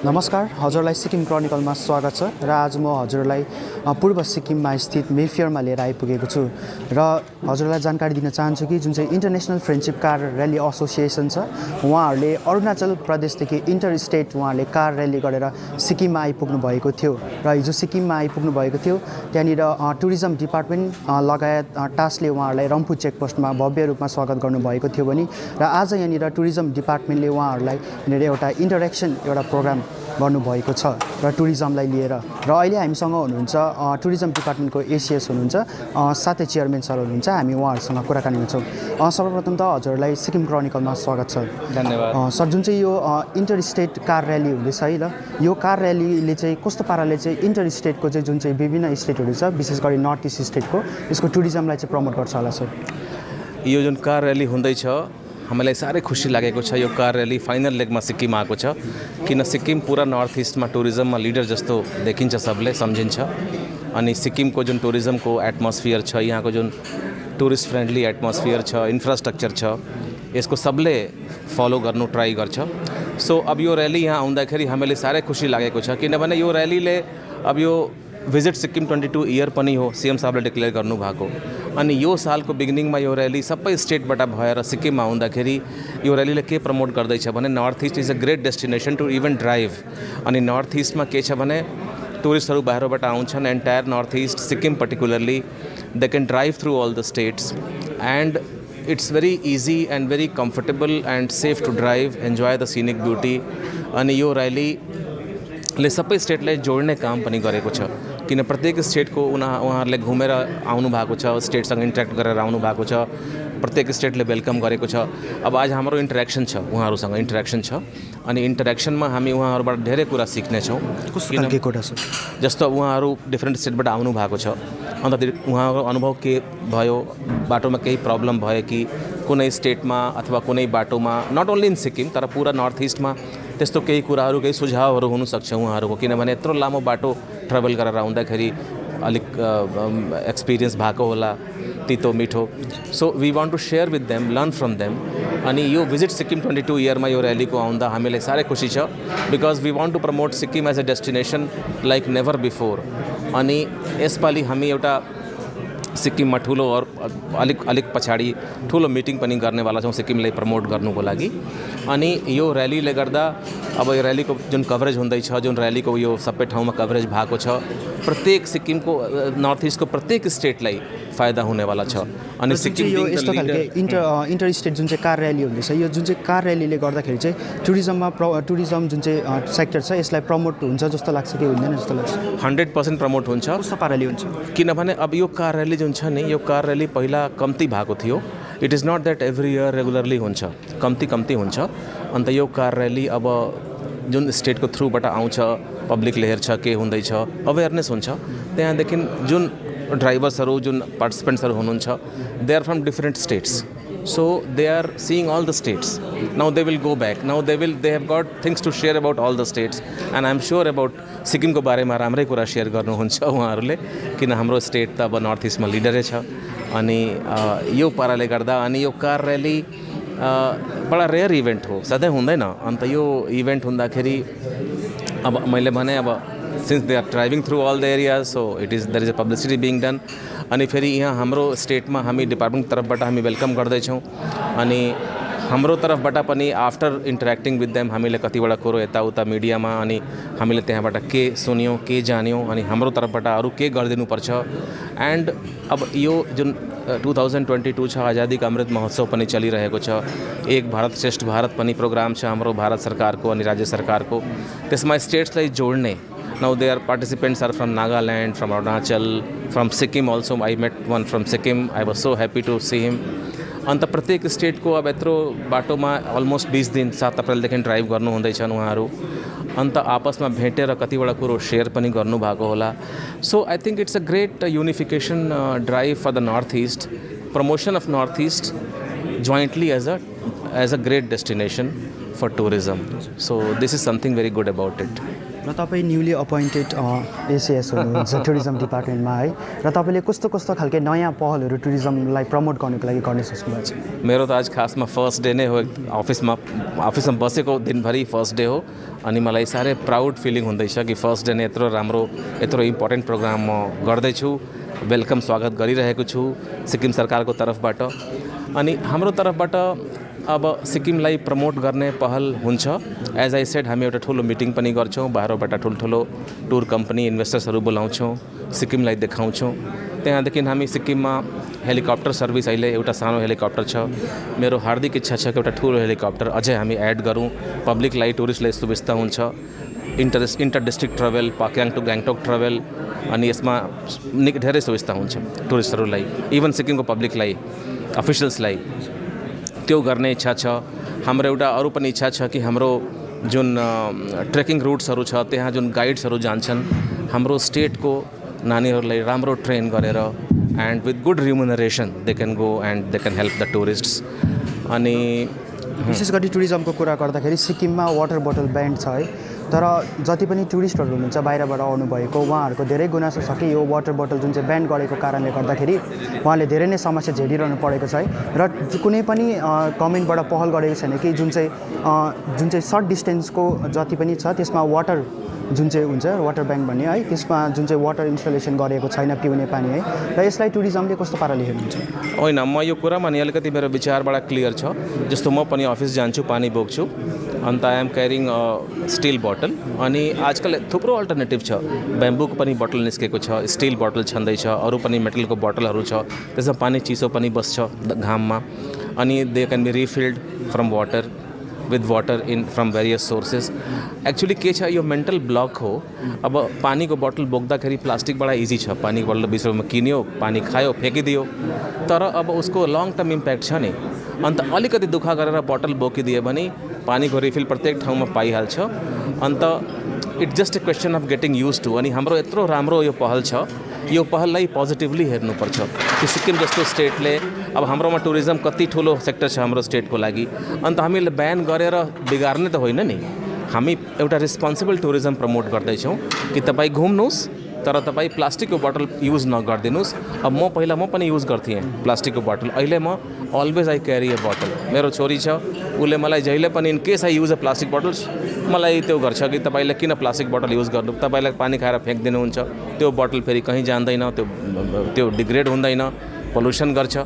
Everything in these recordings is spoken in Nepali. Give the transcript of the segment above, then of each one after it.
नमस्कार, हजुरलाई सिक्किम क्रोनिकलमा स्वागत छ र आज म हजुरलाई पूर्व सिक्किममा स्थित मेफेयरमा लिएर आइपुगेको छु र हजुरलाई जानकारी दिन चाहन्छु कि जुन चाहिँ international friendship car rally association छ उहाँहरूले अरुणाचल प्रदेशदेखि इन्टर स्टेट उहाँहरूले कार र्याली गरेर सिक्किममा आइपुग्नु भएको थियो र हिजो सिक्किममा आइपुग्नु भएको थियो। त्यहाँनिर टुरिज्म डिपार्टमेन्ट लगायत टासले उहाँहरूलाई रम्फू चेकपोस्टमा भव्य रूपमा स्वागत गर्नुभएको थियो भने र आज यहाँनिर टुरिज्म डिपार्टमेन्टले उहाँहरूलाई यहाँनिर एउटा एउटा प्रोग्राम गर्नुभएको छ र टुरिज्मलाई लिएर र अहिले हामीसँग हुनुहुन्छ टुरिज्म डिपार्टमेन्टको एसिएस हुनुहुन्छ, साथै चेयरम्यान सर हुनुहुन्छ। हामी उहाँहरूसँग कुराकानी गर्छौँ। सर्वप्रथम त हजुरलाई सिक्किम क्रोनिकलमा स्वागत छ। धन्यवाद सर। जुन चाहिँ यो इन्टर स्टेट कार र्याली हुँदैछ है र यो कार र्यालीले चाहिँ कस्तो पाराले चाहिँ इन्टर स्टेटको चाहिँ जुन चाहिँ विभिन्न स्टेटहरू छ विशेष गरी नर्थ इस्ट स्टेटको यसको टुरिज्मलाई चाहिँ प्रमोट गर्छ होला सर? यो जुन कार र्याली हुँदैछ हामीलाई साह्रै खुसी लागेको छ। यो कार र्याली फाइनल लेगमा सिक्किम आएको छ किन सिक्किम पुरा नर्थ इस्टमा टुरिज्ममा लिडर जस्तो देखिन्छ, सबले सम्झिन्छ। अनि सिक्किमको जुन टुरिज्मको एटमोस्फियर छ, यहाँको जुन टुरिस्ट फ्रेन्डली एटमोस्फियर छ, इन्फ्रास्ट्रक्चर छ, यसको सबले फलो गर्नु ट्राई गर्छ। सो अब यो र्याली यहाँ आउँदाखेरि हामीलाई साह्रै खुसी लागेको छ किनभने यो र्यालीले अब यो भिजिट सिक्किम 22 इयर पनि हो, सीएम साहबले डिक्लेयर गर्नुभएको। अनि यो सालको बिगिनिङमा यो र्याली सबै स्टेटबाट भएर सिक्किममा आउँदाखेरि यो र्यालीले के प्रमोट गर्दैछ भने north east is a great destination to even drive. अनि नर्थ इस्टमा के छ भने टुरिस्टहरू बाहिरबाट आउँछन्, entire north east Sikkim particularly they can drive through all the states and it's very easy and very comfortable and safe to drive, enjoy the scenic beauty. अनि यो र्यालीले सबै स्टेटलाई जोड्ने काम पनि गरेको छ किन प्रत्येक स्टेटको उहाँहरूले घुमेर आउनु भएको छ, स्टेटसँग इन्ट्र्याक्ट गरेर आउनु भएको छ, प्रत्येक स्टेटले वेलकम गरेको छ। अब आज हाम्रो इन्टरेक्सन छ, उहाँहरूसँग इन्टरेक्सन छ अनि इन्टरेक्सनमा हामी उहाँहरूबाट धेरै कुरा सिक्नेछौँ। जस्तो उहाँहरू डिफ्रेन्ट स्टेटबाट आउनु भएको छ, अन्त उहाँको अनुभव के भयो, बाटोमा केही प्रब्लम भयो कि कुनै स्टेटमा अथवा कुनै बाटोमा, नट ओन्ली इन सिक्किम तर पुरा नर्थ इस्टमा त्यस्तो केही कुराहरू, केही सुझावहरू हुनसक्छ उहाँहरूको किनभने यत्रो लामो बाटो ट्राभल गरेर आउँदाखेरि अलिक एक्सपिरियन्स भएको होला, तितो मिठो। So we want to share with them, learn from them. अनि यो भिजिट सिक्किम 22 इयरमा यो र्यालीको आउँदा हामीलाई साह्रै खुसी छ because we want to promote Sikkim as a destination like never before. अनि यसपालि हामी एउटा सिक्किममा ठुलो अलिक पछाडि ठुलो मिटिङ पनि गर्नेवाला छौँ सिक्किमलाई प्रमोट गर्नुको लागि। अनि यो र्यालीले गर्दा अब यो र्यालीको जुन कभरेज हुँदैछ, जुन र्यालीको यो सबै ठाउँमा कभरेज भएको छ, प्रत्येक सिक्किमको नर्थ इस्टको प्रत्येक स्टेटलाई फाइदा हुनेवाला छ। अनि सिक्किम यो यस्तो खालको इन्टर स्टेट जुन चाहिँ कार र्याली हुँदैछ, यो जुन चाहिँ कार र्यालीले गर्दाखेरि चाहिँ टुरिज्म जुन चाहिँ सेक्टर छ यसलाई प्रमोट हुन्छ जस्तो लाग्छ कि हुँदैन जस्तो लाग्छ? 100% प्रमोट हुन्छ। कस्तो पाराले हुन्छ? किनभने अब यो कार र्याली जुन छ नि, यो कार र्याली पहिला कम्ती भएको थियो। It is not that every year regularly हुन्छ, कम्ती हुन्छ। अन्त यो कार र्याली अब जुन स्टेटको थ्रुबाट आउँछ, पब्लिकले हेर्छ के हुँदैछ, अवेरनेस हुन्छ। त्यहाँदेखि जुन ड्राइभर्सहरू, जुन पार्टिसिपेन्ट्सहरू हुनुहुन्छ, they are from different states, so they are seeing all the states. Now they will go back, now they have got things to share about all the states and I am sure about Sikkim को बारेमा राम्रै कुरा सेयर गर्नुहुन्छ उहाँहरूले किन हाम्रो स्टेट त अब नर्थ इस्टमा लिडरै छ। अनि यो पाराले गर्दा अनि यो कार र्याली बडा रेयर इभेन्ट हो, सधैँ हुँदैन। अन्त यो इभेन्ट हुँदाखेरि अब मैले भने अब since they are driving through all the areas so there is a publicity being done. अनि फेरि यहाँ हाम्रो स्टेटमा हामी डिपार्टमेन्ट तर्फबाट हामी वेलकम गर्दैछौँ। अनि हाम्रो तर्फबाट पनि आफ्टर इन्टरेक्टिङ विथ देम हामीले कतिवटा कुरो यताउता मिडियामा अनि हामीले त्यहाँबाट के सुन्यौँ, के जान्यौँ, अनि हाम्रो तर्फबाट अरू के गरिदिनुपर्छ। एन्ड अब यो जुन 2022 छ, आजादी का अमृत महोत्सव पनि चलिरहेको छ, एक भारत श्रेष्ठ भारत पनि प्रोग्राम छ हाम्रो भारत सरकारको अनि राज्य सरकारको। त्यसमा स्टेट्सलाई जोड्ने, now their participants are from Nagaland, from Arunachal, from Sikkim also. I met one from Sikkim. I was so happy to see him. अन्त प्रत्येक स्टेटको अब यत्रो बाटोमा अलमोस्ट 20 दिन 7 अप्रिलदेखि ड्राइभ गर्नु हुँदैछन् उहाँहरू। अन्त आपसमा भेटेर कतिवटा कुरो सेयर पनि गर्नुभएको होला। So I think it's a great unification drive for the north east, promotion of north east jointly as a great destination for tourism. So this is something very good about it. र तपाईँ न्युली अपोइन्टेड एसिएस हुनुहुन्छ टुरिज्म डिपार्टमेन्टमा है र तपाईँले कस्तो कस्तो खालके नयाँ पहलहरू टुरिज्मलाई प्रमोट गर्नुको लागि गर्न सक्नुभएको छ? मेरो त आज खासमा फर्स्ट डे नै हो अफिसमा बसेको दिनभरि फर्स्ट डे हो अनि मलाई साह्रै प्राउड फिलिङ हुँदैछ कि फर्स्ट डे नै यत्रो राम्रो यत्रो इम्पोर्टेन्ट प्रोग्राम म गर्दैछु, वेलकम स्वागत गरिरहेको छु सिक्किम सरकारको तर्फबाट। अनि हाम्रो तर्फबाट अब सिक्किमलाई प्रमोट गर्ने पहल हुन्छ। एज आई सेड हामी एउटा ठुलो मिटिङ पनि गर्छौँ, बाहिरबाट ठुल्ठुलो टुर कम्पनी इन्भेस्टर्सहरू बोलाउँछौँ, सिक्किमलाई देखाउँछौँ। त्यहाँदेखि हामी सिक्किममा हेलिकप्टर सर्भिस अहिले एउटा सानो हेलिकप्टर छ, मेरो हार्दिक इच्छा छ कि एउटा ठुलो हेलिकप्टर अझै हामी एड गरौँ, पब्लिकलाई टुरिस्टलाई सुविस्ता हुन्छ। Inter district travel Pakyong to Gangtok travel अनि यसमा धेरै सुविस्ता हुन्छ टुरिस्टहरूलाई, इभन सिक्किमको पब्लिकलाई अफिसियल्सलाई त्यो गर्ने इच्छा छ। हाम्रो एउटा अरू पनि इच्छा छ कि हाम्रो जुन ट्रेकिङ रुट्सहरू छ त्यहाँ जुन गाइड्सहरू जान्छन् हाम्रो स्टेटको नानीहरूलाई राम्रो ट्रेन गरेर and with good remuneration they can go and they can help the tourists. अनि विशेष गरी टुरिज्मको कुरा गर्दाखेरि सिक्किममा वाटर बोतल ब्यान्ड छ है, तर जति पनि टुरिस्टहरू हुनुहुन्छ बाहिरबाट आउनुभएको उहाँहरूको धेरै गुनासो छ कि यो वाटर बोतल जुन चाहिँ ब्यान गरेको कारणले गर्दाखेरि उहाँले धेरै नै समस्या झेलिरहनु परेको छ है। र कुनै पनि गभर्मेन्टबाट पहल गरेको छैन कि जुन चाहिँ सर्ट डिस्टेन्सको जति पनि छ त्यसमा वाटर जुन चाहिँ हुन्छ वाटर ब्याङ्क भन्ने है, त्यसमा जुन चाहिँ वाटर इन्स्टलेसन गरेको छैन पिउने पानी है, र यसलाई टुरिज्मले कस्तो पाराले हेर्नुहुन्छ? होइन, म यो कुरामा नि अलिकति मेरो विचार बडा क्लियर छ। जस्तो म पनि अफिस जान्छु, पानी बोक्छु, अन्त आई एम क्यारिङ स्टिल बोतल। अनि आजकल थुप्रो अल्टरनेटिभ छ, ब्याम्बूको पनि बोतल निस्केको छ, स्टिल बोतल छँदैछ, अरू पनि मेटलको बोतलहरू छ, त्यसमा पानी चिसो पनि बस्छ घाममा। अनि they can be refilled from water with water in from various sources. Actually के छ, यो मेन्टल ब्लक हो। अब पानीको बोतल बोक्दाखेरि प्लास्टिक बडा इजी छ, पानीको बोतल 20 रुपियाँमा किन्यो, पानी खायो, फ्याँकिदियो, तर अब उसको लङ टर्म इम्प्याक्ट छ नि। अन्त अलिकति दुःख गरेर बोतल बोकिदियो भने पानीको रिफिल प्रत्येक ठाउँमा पाइहाल्छ। And it's just a question of getting use to. अनि हाम्रो यत्रो राम्रो यो पहल छ, यो पहललाई पोजिटिभली हेर्नुपर्छ कि सिक्किम जस्तो स्टेटले अब हाम्रोमा टुरिज्म कति ठुलो सेक्टर छ हाम्रो स्टेटको लागि, अन्त हामीले ब्यान गरेर बिगार्ने त होइन नि। हामी एउटा रेस्पोन्सिबल टुरिज्म प्रमोट गर्दैछौँ कि तपाईँ घुम्नुहोस् तर तपाईँ प्लास्टिकको बोतल युज नगरिदिनुहोस्। अब म पनि युज गर्थेँ प्लास्टिकको बोतल, अहिले म अलवेज आई क्यारी ए बोतल। मेरो छोरी छ, उसले मलाई जहिले पनि in case I use a plastic bottles मलाई त्यो गर्छ कि तपाईँले किन प्लास्टिक बोतल युज गर्नु, तपाईँलाई पानी खाएर फ्याँकिदिनुहुन्छ, त्यो बोतल फेरि कहीँ जाँदैन, त्यो डिग्रेड हुँदैन, पल्युसन गर्छ।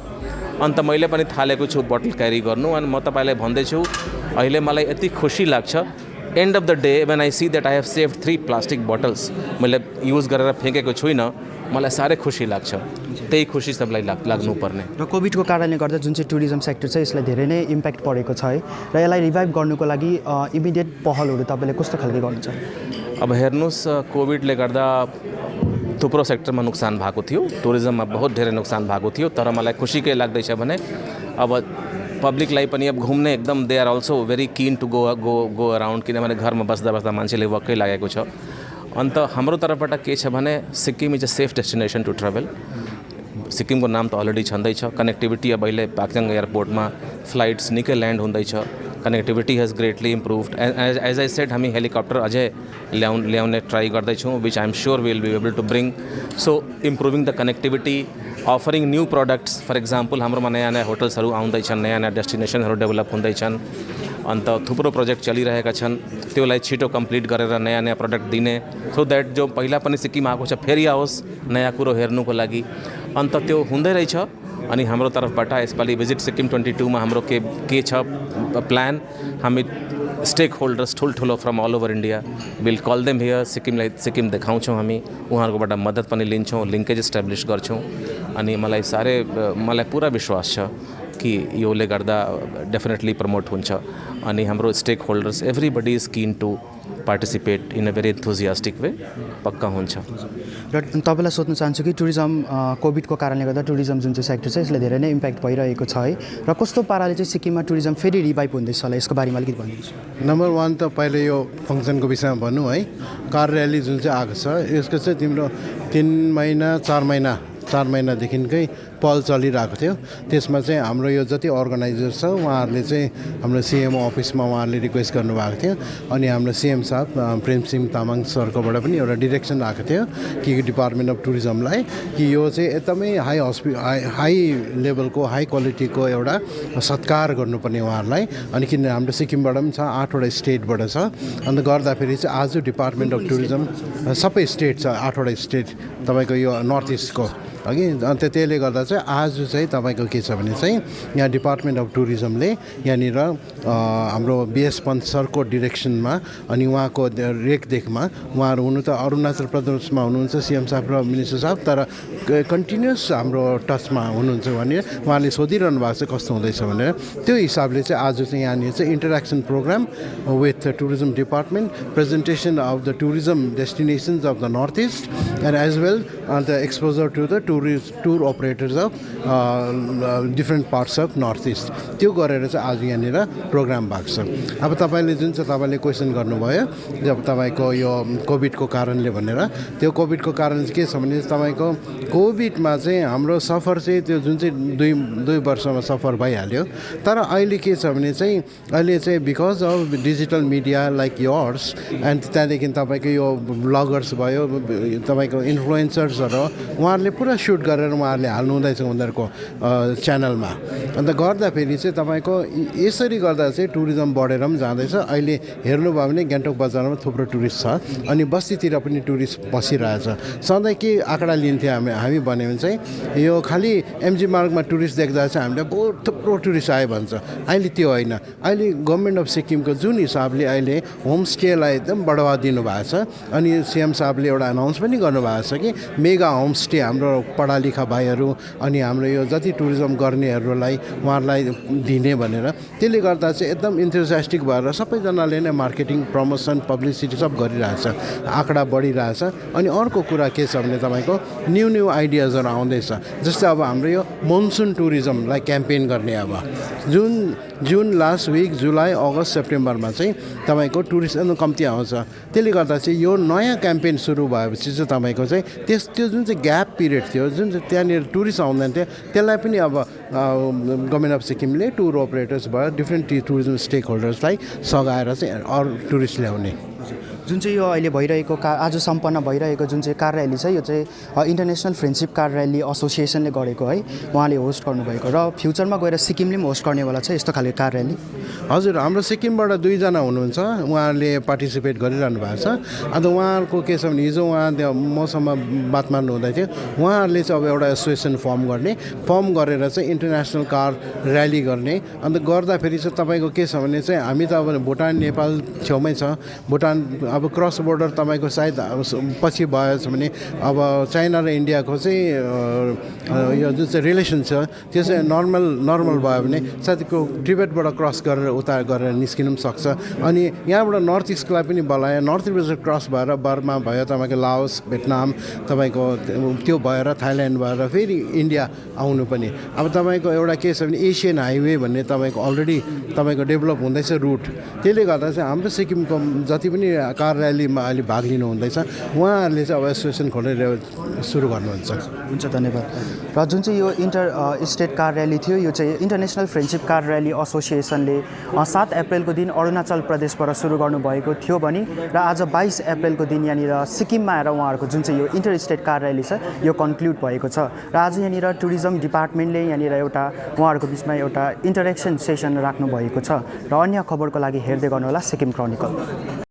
अन्त मैले पनि थालेको छु बोतल क्यारी गर्नु। अनि म तपाईँलाई भन्दैछु अहिले मलाई यति खुसी लाग्छ, and of the day when I see that I have save 3 plastic bottles मैले युज गरेर फ्याँकेको छुइनँ, मलाई साह्रै खुसी लाग्छ। त्यही खुसी सबलाई लाग्नुपर्ने। र कोभिडको कारणले गर्दा जुन चाहिँ टुरिज्म सेक्टर छ यसलाई धेरै नै इम्प्याक्ट परेको छ है, र यसलाई रिभाइभ गर्नुको लागि इमिडिएट पहलहरू तपाईँले कस्तो खालको गर्नुहुन्छ? अब हेर्नुहोस्, कोभिडले गर्दा थुप्रो सेक्टरमा नोक्सान भएको थियो, टुरिज्ममा बहुत धेरै नोक्सान भएको थियो, तर मलाई खुसी के लाग्दैछ भने अब पब्लिकलाई पनि अब घुम्ने एकदम दे आर अल्सो भेरी किन टु गो अराउन्ड, किनभने घरमा बस्दा मान्छेले वक्कै लागेको छ। अन्त हाम्रो तर्फबाट के छ भने Sikkim is a safe destination to travel. सिक्किमको नाम त अलरेडी छँदैछ, कनेक्टिभिटी अब अहिले पाक्यांग एयरपोर्टमा फ्लाइट्स निकै ल्यान्ड हुँदैछ, connectivity has greatly improved. As I said हामी हेलिकप्टर अझै ल्याउने ट्राई गर्दैछौँ, which I am sure will be able to bring. So improving the connectivity, offering new products. For example हाम्रोमा नयाँ नयाँ होटल्सहरू आउँदैछन्, नयाँ नयाँ डेस्टिनेसनहरू डेभलप हुँदैछन्, अन्त थुप्रो प्रोजेक्ट चलिरहेका छन्, त्योलाई छिटो कम्प्लिट गरेर नयाँ नयाँ प्रोडक्ट दिने, सो द्याट जो पहिला पनि सिक्किम आएको छ फेरि आओस् नयाँ कुरो हेर्नुको लागि। अन्त त्यो हुँदै रहेछ। अनि हाम्रो तर्फबाट यसपालि भिजिट सिक्किम 22 मा हाम्रो के छ प्लान, हामी स्टेक होल्डर्स ठुल्ठुलो from all over India will call them here, Sikkim देखाउँछौँ, हामी उहाँहरूकोबाट मद्दत पनि लिन्छौँ, लिङ्केज इस्टाब्लिस गर्छौँ। अनि मलाई पुरा विश्वास छ कि योले गर्दा डेफिनेटली प्रमोट हुन्छ। अनि हाम्रो stakeholders everybody is keen to participate in a very enthusiastic way, पक्का हुन्छ। र तपाईँलाई सोध्न चाहन्छु कि टुरिज्म कोभिडको कारणले गर्दा टुरिज्म जुन चाहिँ सेक्टर छ यसले धेरै नै इम्प्याक्ट भइरहेको छ है, र कस्तो पाराले चाहिँ सिक्किममा टुरिज्म फेरि रिभाइभ हुँदैछ होला यसको बारेमा अलिकति भनिदिनुहोस्। नम्बर 1 त पहिले यो फङ्सनको विषयमा भनौँ है, कार र्याली जुन चाहिँ आएको छ यसको चाहिँ तिम्रो 3 महिना 4 महिनादेखिकै पहल चलिरहेको थियो। त्यसमा चाहिँ हाम्रो यो जति अर्गनाइजर छ उहाँहरूले चाहिँ हाम्रो सिएमओ अफिसमा उहाँहरूले रिक्वेस्ट गर्नुभएको थियो अनि हाम्रो सिएम साहब प्रेमसिंह तामाङ सरकोबाट पनि एउटा डिरेक्सन आएको थियो कि डिपार्टमेन्ट अफ टुरिज्मलाई कि यो चाहिँ एकदमै हाई लेभलको हाई क्वालिटीको एउटा सत्कार गर्नुपर्ने उहाँहरूलाई। अनि किन हाम्रो सिक्किमबाट पनि छ 8वटा स्टेटबाट छ अन्त गर्दाखेरि चाहिँ आज डिपार्टमेन्ट अफ टुरिज्म सबै स्टेट छ 8वटा स्टेट तपाईँको यो नर्थ इस्टको अघि। अन्त त्यसले गर्दा चाहिँ आज चाहिँ तपाईँको के छ भने चाहिँ यहाँ डिपार्टमेन्ट अफ टुरिज्मले यहाँनिर हाम्रो बिएस पन्त सरको डिरेक्सनमा अनि उहाँको रेखदेखमा उहाँहरू हुनु त अरुणाचल प्रदेशमा हुनुहुन्छ सिएम साहब र मिनिस्टर साहब, तर कन्टिन्युस हाम्रो टचमा हुनुहुन्छ भने उहाँले सोधिरहनु भएको छ कस्तो हुँदैछ भनेर। त्यो हिसाबले चाहिँ आज चाहिँ यहाँनिर चाहिँ interaction program with tourism department, presentation of the tourism destinations of the north east and as well the exposure to the tour operators of different parts of north east, त्यो गरेर चाहिँ आज यहाँनिर प्रोग्राम भएको छ। अब तपाईँले जुन चाहिँ तपाईँले क्वेसन गर्नुभयो जब तपाईँको यो कोभिडको कारणले भनेर, त्यो कोभिडको कारण चाहिँ के छ भने तपाईँको कोभिडमा चाहिँ हाम्रो सफर चाहिँ त्यो जुन चाहिँ दुई वर्षमा सफर भइहाल्यो, तर अहिले के छ भने चाहिँ अहिले चाहिँ because of digital media like yours and त्यहाँदेखि तपाईँको यो ब्लगर्स भयो तपाईँको इन्फ्लुएन्सर्सहरू उहाँहरूले पुरा सुट गरेर उहाँहरूले हाल्नु हुँदैछ उनीहरूको च्यानलमा। अन्त गर्दाखेरि चाहिँ तपाईँको यसरी गर्दा चाहिँ टुरिज्म बढेर पनि जाँदैछ। अहिले हेर्नुभयो भने गान्तोक बजारमा थुप्रो टुरिस्ट छ अनि बस्तीतिर पनि टुरिस्ट बसिरहेछ। सधैँ के आँकडा लिन्थ्यो हामी भन्यो भने चाहिँ यो खालि एमजी मार्गमा टुरिस्ट देख्दा चाहिँ हामीले बहुत थुप्रो टुरिस्ट आयो भन्छ। अहिले त्यो होइन। अहिले गभर्मेन्ट अफ सिक्किमको जुन हिसाबले अहिले होमस्टेलाई एकदम बढावा दिनुभएको छ अनि सिएम साहबले एउटा अनाउन्स पनि गर्नुभएको छ कि मेगा होमस्टे हाम्रो पढालेखा भाइहरू अनि हाम्रो यो जति टुरिज्म गर्नेहरूलाई उहाँहरूलाई दिने भनेर। त्यसले गर्दा चाहिँ एकदम इन्थुजियास्टिक भएर सबैजनाले नै मार्केटिङ प्रमोसन पब्लिसिटी सब गरिरहेछ, आँकडा बढिरहेछ। अनि अर्को कुरा के छ भने तपाईँको न्यू आइडियाजहरू आउँदैछ। जस्तै अब हाम्रो यो मनसुन टुरिज्मलाई क्याम्पेन गर्ने अब जुन लास्ट विक जुलाई अगस्त सेप्टेम्बरमा चाहिँ तपाईँको टुरिस्ट एकदम कम्ती आउँछ। त्यसले गर्दा चाहिँ यो नयाँ क्याम्पेन सुरु भएपछि चाहिँ तपाईँको चाहिँ त्यो जुन चाहिँ ग्याप पिरियड थियो जुन चाहिँ त्यहाँनिर टुरिस्ट आउँदैन थियो त्यसलाई पनि अब गभर्मेन्ट अफ सिक्किमले टुर अपरेटर्स भयो डिफ्रेन्ट टुरिज्म स्टेक होल्डर्सलाई सघाएर चाहिँ अरू टुरिस्ट ल्याउने। जुन चाहिँ यो अहिले भइरहेको आज सम्पन्न भइरहेको जुन चाहिँ कार र्याली छ यो चाहिँ इन्टरनेसनल फ्रेन्डसिप कार र्याली एसोसिएसनले गरेको है, उहाँले होस्ट गर्नुभएको र फ्युचरमा गएर सिक्किमले पनि होस्ट गर्नेवाला छ यस्तो खाले कार र्याली। हजुर, हाम्रो सिक्किमबाट 2 जना हुनुहुन्छ, उहाँहरूले पार्टिसिपेट गरिरहनु भएको छ। अन्त उहाँहरूको के छ भने हिजो उहाँ मसँग बात मार्नु हुँदै थियो, उहाँहरूले चाहिँ अब एउटा एसोसिएसन फर्म गरेर चाहिँ इन्टरनेसनल कार र्याली गर्ने। अन्त गर्दाखेरि चाहिँ तपाईँको के छ भने चाहिँ हामी त अब भुटान नेपाल छेउमै छ, भुटान अब क्रस बोर्डर तपाईँको सायद पछि भएछ भने अब चाइना र इन्डियाको चाहिँ यो जुन चाहिँ रिलेसन छ त्यो चाहिँ नर्मल भयो भने सायद टिबेटबाट क्रस गरेर उता गरेर निस्किनु पनि सक्छ। अनि यहाँबाट नर्थ इस्टलाई पनि बोलायो, नर्थ इस्ट क्रस भएर बर्मा भयो तपाईँको लाओस भियतनाम तपाईँको त्यो भएर थाइल्यान्ड भएर फेरि इन्डिया आउनु पनि। अब तपाईँको एउटा के छ भने एसियन हाइवे भन्ने तपाईँको अलरेडी तपाईँको डेभलप हुँदैछ रुट। त्यसले गर्दा चाहिँ हाम्रो सिक्किमको जति पनि कार र्यालीमा अहिले भाग लिनु हुँदैछ उहाँहरूले चाहिँ अब एसोसिएसन खोलेर सुरु गर्नुहुन्छ। हुन्छ, धन्यवाद। र जुन चाहिँ यो इन्टर स्टेट कार र्याली थियो यो चाहिँ इन्टरनेसनल फ्रेन्डसिप कार र्याली एसोसिएसनले 7 अप्रिलको दिन अरुणाचल प्रदेशबाट सुरु गर्नुभएको थियो भने र आज 22 अप्रिलको दिन यहाँनिर सिक्किममा आएर उहाँहरूको जुन चाहिँ यो इन्टर स्टेट कार र्याली छ यो कन्क्लुड भएको छ। र आज यहाँनिर टुरिज्म डिपार्टमेन्टले यहाँनिर एउटा उहाँहरूको बिचमा एउटा इन्टरेक्सन सेसन राख्नु भएको छ। र अन्य खबरको लागि हेर्दै गर्नुहोला सिक्किम क्रोनिकल।